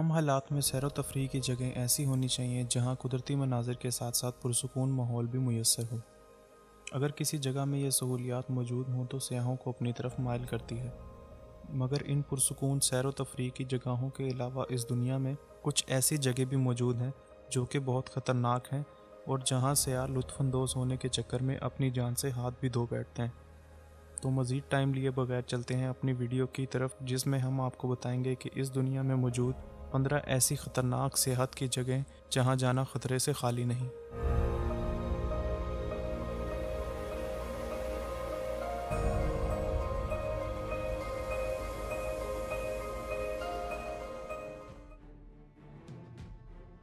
तमाम हालात में सैर व तफरीह की जगह ऐसी होनी चाहिए जहाँ कुदरती मनाजिर के साथ साथ पुरसुकून माहौल भी मुयस्सर हो। अगर किसी जगह में ये सहूलियात मौजूद हों तो सयाहों को अपनी तरफ माइल करती है, मगर इन पुरसुकून सैर व तफरीह की जगहों के अलावा इस दुनिया में कुछ ऐसी जगह भी मौजूद हैं जो कि बहुत ख़तरनाक हैं और जहाँ सयाह लुत्फ़अंदोज़ होने के चक्कर में अपनी जान से हाथ भी धो बैठते हैं। तो मज़ीद टाइम लिए बगैर चलते हैं अपनी वीडियो की तरफ, जिसमें हम आपको बताएंगे कि इस दुनिया में मौजूद 15 ऐसी ख़तरनाक सेहत की जगह जहां जाना ख़तरे से खाली नहीं।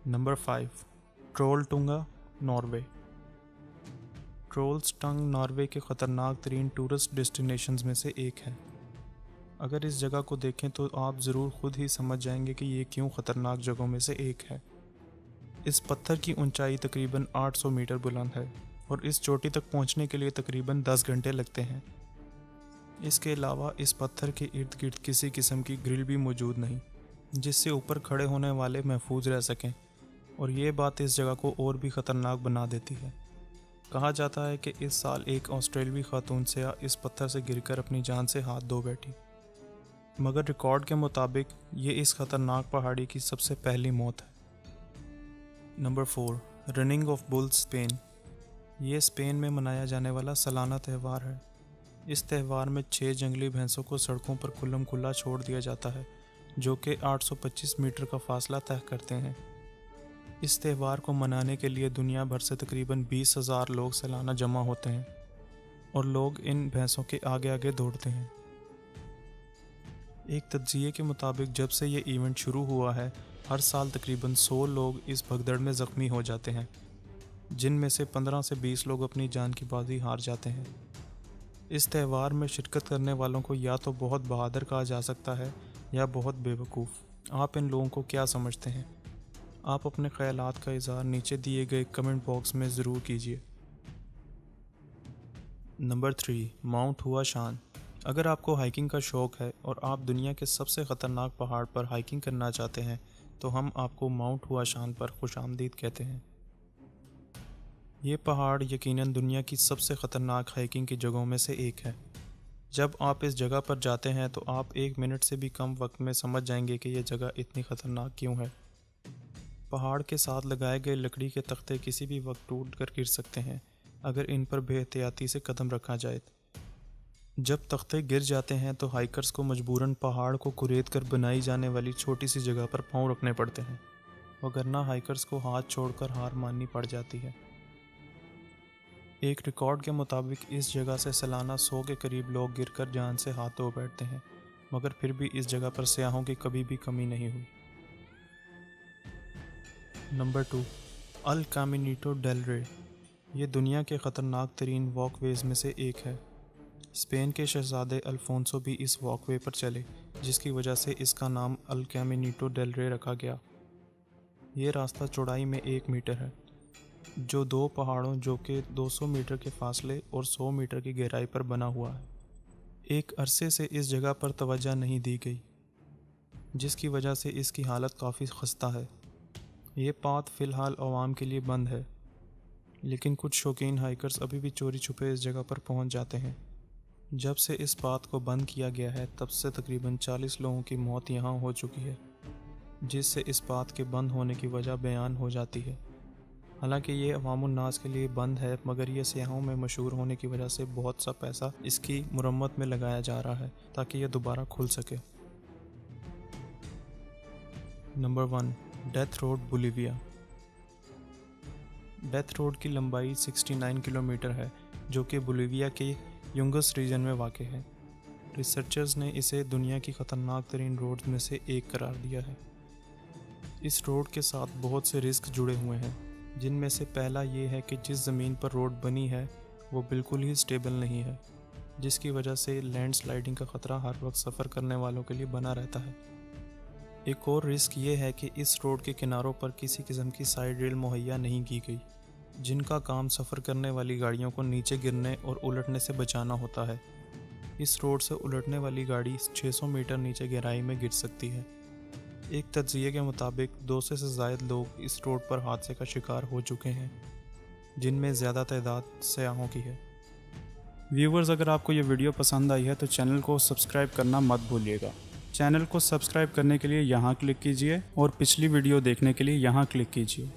Number 5, Trolltunga, Norway. Trolltunga Norway के ख़तरनाक तरीन टूरिस्ट डेस्टिनेशंस में से एक है। अगर इस जगह को देखें तो आप ज़रूर खुद ही समझ जाएंगे कि ये क्यों ख़तरनाक जगहों में से एक है। इस पत्थर की ऊंचाई तकरीबन 800 मीटर बुलंद है और इस चोटी तक पहुंचने के लिए तकरीबन 10 घंटे लगते हैं। इसके अलावा इस पत्थर के इर्द गिर्द किसी किस्म की ग्रिल भी मौजूद नहीं जिससे ऊपर खड़े होने वाले महफूज रह सकें, और ये बात इस जगह को और भी ख़तरनाक बना देती है। कहा जाता है कि इस साल एक ऑस्ट्रेलवी खातून सयाह इस पत्थर से गिरकर अपनी जान से हाथ धो बैठी, मगर रिकॉर्ड के मुताबिक ये इस ख़तरनाक पहाड़ी की सबसे पहली मौत है। Number 4, running of bulls, Spain. ये स्पेन में मनाया जाने वाला सालाना त्यौहार है। इस त्यौहार में 6 जंगली भैंसों को सड़कों पर खुल्लम खुल्ला छोड़ दिया जाता है जो कि 825 मीटर का फासला तय करते हैं। इस त्यौहार को मनाने के लिए दुनिया भर से तकरीबन 20,000 लोग सालाना जमा होते हैं और लोग इन भैंसों के आगे आगे दौड़ते हैं। एक तज्ज़िये के मुताबिक जब से ये इवेंट शुरू हुआ है, हर साल तकरीबन 100 लोग इस भगदड़ में ज़ख्मी हो जाते हैं, जिनमें से 15 से 20 लोग अपनी जान की बाजी हार जाते हैं। इस त्यौहार में शिरकत करने वालों को या तो बहुत बहादुर कहा जा सकता है या बहुत बेवकूफ़। आप इन लोगों को क्या समझते हैं? आप अपने ख्यालात का इज़हार नीचे दिए गए कमेंट बॉक्स में ज़रूर कीजिए। नंबर 3, माउंट हुआ शान। अगर आपको हाइकिंग का शौक़ है और आप दुनिया के सबसे ख़तरनाक पहाड़ पर हाइकिंग करना चाहते हैं तो हम आपको माउंट हुआ शान पर खुशामदीद कहते हैं। ये पहाड़ यकीनन दुनिया की सबसे ख़तरनाक हाइकिंग की जगहों में से एक है। जब आप इस जगह पर जाते हैं तो आप 1 मिनट से भी कम वक्त में समझ जाएंगे कि यह जगह इतनी ख़तरनाक क्यों है। पहाड़ के साथ लगाए गए लकड़ी के तख्ते किसी भी वक्त टूट कर गिर सकते हैं अगर इन पर बेहतियाती से कदम रखा जाए। जब तख्ते गिर जाते हैं तो हाइकर्स को मजबूरन पहाड़ को कुरेद कर बनाई जाने वाली छोटी सी जगह पर पाँव रखने पड़ते हैं, वगरना हाइकर्स को हाथ छोड़कर हार माननी पड़ जाती है। एक रिकॉर्ड के मुताबिक इस जगह से सालाना 100 के करीब लोग गिरकर जान से हाथ धो बैठते हैं, मगर फिर भी इस जगह पर सयाहों की कभी भी कमी नहीं हुई। नंबर 2, अल कामिनीटो डेल रे। ये दुनिया के ख़तरनाक तरीन वॉकवेज़ में से एक है। स्पेन के शहज़ादे अल्फोंसो भी इस वॉकवे पर चले, जिसकी वजह से इसका नाम अल कामिनीटो डेल रे रखा गया। ये रास्ता चौड़ाई में 1 मीटर है, जो 2 पहाड़ों जो कि 200 मीटर के फासले और 100 मीटर की गहराई पर बना हुआ है। एक अरसे से इस जगह पर तवज्जो नहीं दी गई, जिसकी वजह से इसकी हालत काफ़ी खस्ता है। ये पाथ फ़िलहाल आवाम के लिए बंद है, लेकिन कुछ शौकीन हाइकर्स अभी भी चोरी छुपे इस जगह पर पहुंच जाते हैं। जब से इस पाथ को बंद किया गया है तब से तकरीबन 40 लोगों की मौत यहाँ हो चुकी है, जिससे इस पाथ के बंद होने की वजह बयान हो जाती है। हालांकि ये अवामुन्नास के लिए बंद है, मगर ये सयाहों में मशहूर होने की वजह से बहुत सा पैसा इसकी मुरम्मत में लगाया जा रहा है ताकि यह दोबारा खुल सके। Number 1, death road, Bolivia. Death road की लंबाई 69 किलोमीटर है, जो कि बोलिविया के युंगस रीजन में वाक़ है। रिसर्चर्स ने इसे दुनिया की ख़तरनाक तरीन रोड में से एक करार दिया है। इस रोड के साथ बहुत से रिस्क जुड़े हुए हैं, जिनमें से पहला ये है कि जिस ज़मीन पर रोड बनी है वो बिल्कुल ही स्टेबल नहीं है, जिसकी वजह से लैंडस्लाइडिंग का ख़तरा हर वक्त सफ़र करने वालों के लिए बना रहता है। एक और रिस्क ये है कि इस रोड के किनारों पर किसी किस्म की साइड रेल मुहैया नहीं की गई, जिनका काम सफ़र करने वाली गाड़ियों को नीचे गिरने और उलटने से बचाना होता है। इस रोड से उलटने वाली गाड़ी 600 मीटर नीचे गहराई में गिर सकती है। एक तज्ज़िये के मुताबिक 200 से ज़ायद लोग इस रोड पर हादसे का शिकार हो चुके हैं, जिनमें ज़्यादा तादाद सयाहों की है। व्यूवर्स, अगर आपको ये वीडियो पसंद आई है तो चैनल को सब्सक्राइब करना मत भूलिएगा। चैनल को सब्सक्राइब करने के लिए यहाँ क्लिक कीजिए और पिछली वीडियो देखने के लिए यहाँ क्लिक कीजिए।